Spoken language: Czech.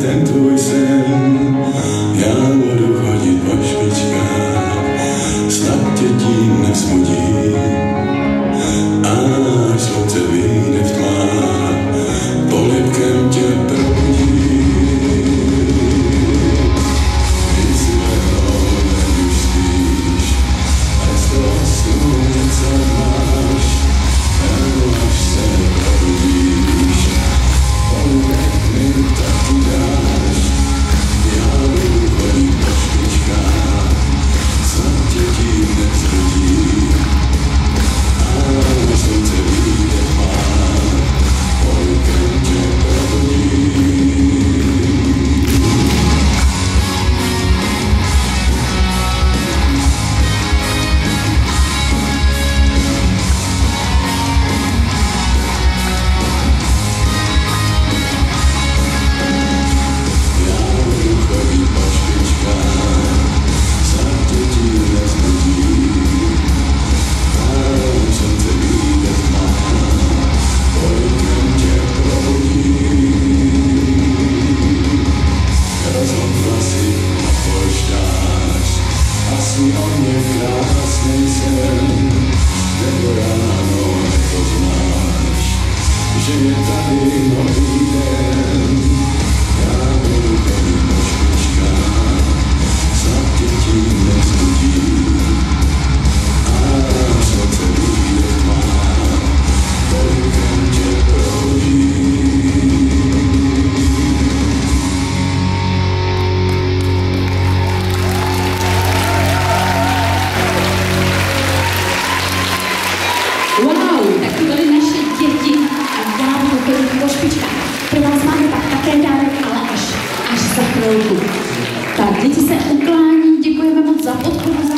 ten tvůj sen. Já budu chodit po špičkách, snad tě tím nevzbudí. Až slunce vyjde v tmách, polibkem tě probudí. Když si vehoven už spíš, a z toho snu něco máš, až se probudíš, polibek mi taky dáš. Já budu chodit po špičkách, snad tě tím nevzbudí. Slunce vyjde v tmách, polibkem tě probudí. Asi o mě krásnej sen, nebo ráno nepoznáš, že je tady nový den. Já budu chodit po špičkách, snad tě tím nevzbudí. Až slunce vyjde v tmách, polibkem tě probudí. Wow, tak to byly naše děti a já budu chodit po špičkách. Pro vás máme pak také dárek, ale až za chvilku. Tak, děti se uklání, děkujeme moc za podporu, za